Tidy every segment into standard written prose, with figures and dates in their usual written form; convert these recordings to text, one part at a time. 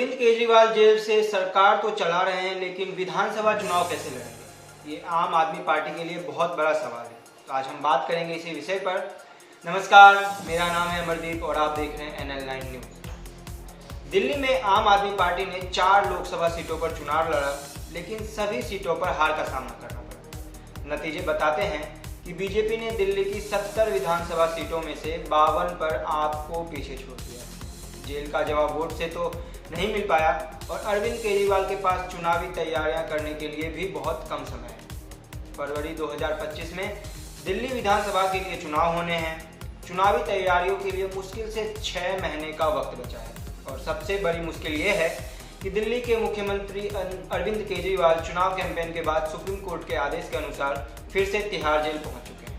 Arvind Kejriwal jail से सरकार तो चला रहे हैं, लेकिन विधानसभा चुनाव कैसे लड़ेंगे, ये आम आदमी पार्टी के लिए बहुत बड़ा सवाल है। तो आज हम बात करेंगे इसी विषय पर। नमस्कार, मेरा नाम है अमरदीप और आप देख रहे हैं NL9 न्यूज। दिल्ली में आम आदमी पार्टी ने 4 लोकसभा सीटों पर चुनाव लड़ा, लेकिन सभी सीटों पर हार का सामना करना पड़ा। नतीजे बताते हैं कि बीजेपी ने दिल्ली की 70 विधानसभा सीटों में से 52 पर आपको पीछे छोड़ दिया। जेल का जवाब वोट से तो नहीं मिल पाया और अरविंद केजरीवाल के पास चुनावी तैयारियां करने के लिए भी बहुत कम समय है। फरवरी 2025 में दिल्ली विधानसभा के लिए चुनाव होने हैं। चुनावी तैयारियों के लिए मुश्किल से 6 महीने का वक्त बचा है और सबसे बड़ी मुश्किल ये है कि दिल्ली के मुख्यमंत्री अरविंद केजरीवाल चुनाव कैंपेन के बाद सुप्रीम कोर्ट के आदेश के अनुसार फिर से तिहाड़ जेल पहुंच चुके हैं।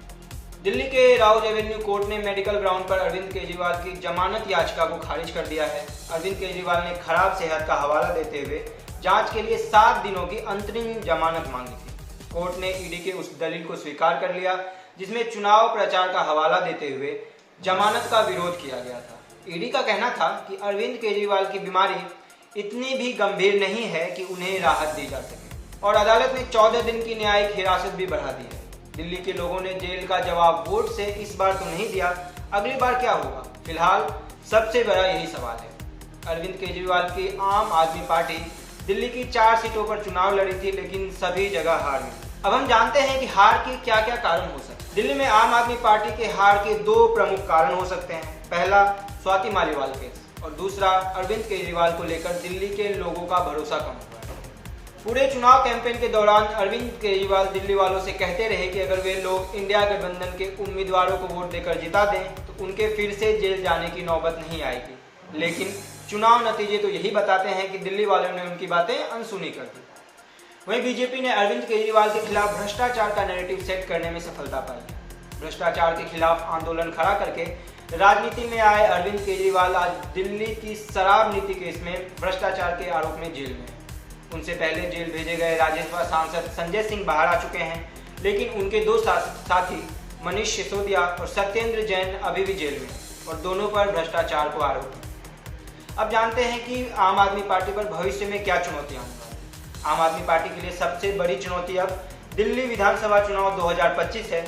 दिल्ली के राउज एवेन्यू कोर्ट ने मेडिकल ग्राउंड पर अरविंद केजरीवाल की जमानत याचिका को खारिज कर दिया है। अरविंद केजरीवाल ने खराब सेहत का हवाला देते हुए जांच के लिए 7 दिनों की अंतरिम जमानत मांगी थी। कोर्ट ने ईडी के उस दलील को स्वीकार कर लिया जिसमें चुनाव प्रचार का हवाला देते हुए जमानत का विरोध किया गया था। ईडी का कहना था कि अरविंद केजरीवाल की बीमारी इतनी भी गंभीर नहीं है कि उन्हें राहत दी जा सके और अदालत ने 14 दिन की न्यायिक हिरासत भी बढ़ा दी है। दिल्ली के लोगों ने जेल का जवाब वोट से इस बार तो नहीं दिया, अगली बार क्या होगा? फिलहाल सबसे बड़ा यही सवाल है। अरविंद केजरीवाल की आम आदमी पार्टी दिल्ली की 4 सीटों पर चुनाव लड़ी थी, लेकिन सभी जगह हार मिली। अब हम जानते हैं कि हार के क्या क्या कारण हो सकते हैं। दिल्ली में आम आदमी पार्टी के हार के 2 प्रमुख कारण हो सकते हैं। पहला, स्वाति मालीवाल केस और दूसरा, अरविंद केजरीवाल को लेकर दिल्ली के लोगों का भरोसा कम हुआ है। पूरे चुनाव कैंपेन के दौरान अरविंद केजरीवाल दिल्ली वालों से कहते रहे कि अगर वे लोग इंडिया गठबंधन के उम्मीदवारों को वोट देकर जिता दें तो उनके फिर से जेल जाने की नौबत नहीं आएगी। लेकिन चुनाव नतीजे तो यही बताते हैं कि दिल्ली वालों ने उनकी बातें अनसुनी कर दी। वहीं बीजेपी ने अरविंद केजरीवाल के खिलाफ भ्रष्टाचार का नैरेटिव सेट करने में सफलता पाई है। भ्रष्टाचार के खिलाफ आंदोलन खड़ा करके राजनीति में आए अरविंद केजरीवाल आज दिल्ली की शराब नीति केस में भ्रष्टाचार के आरोप में जेल में हैं। उनसे पहले जेल भेजे गए राज्यसभा सांसद संजय सिंह बाहर आ चुके हैं, लेकिन उनके 2 साथी मनीष सिसोदिया और सत्येंद्र जैन अभी भी जेल में और दोनों पर भ्रष्टाचार को आरोप है। अब जानते हैं कि आम आदमी पार्टी पर भविष्य में क्या चुनौतियां होंगी। आम आदमी पार्टी के लिए सबसे बड़ी चुनौती अब दिल्ली विधानसभा चुनाव 2025 है।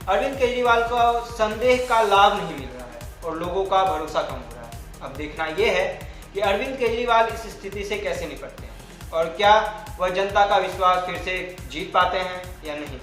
अरविंद केजरीवाल को संदेह का लाभ नहीं मिल रहा है और लोगों का भरोसा कम हो रहा है। अब देखना यह है कि अरविंद केजरीवाल इस स्थिति से कैसे निपटते हैं और क्या वह जनता का विश्वास फिर से जीत पाते हैं या नहीं।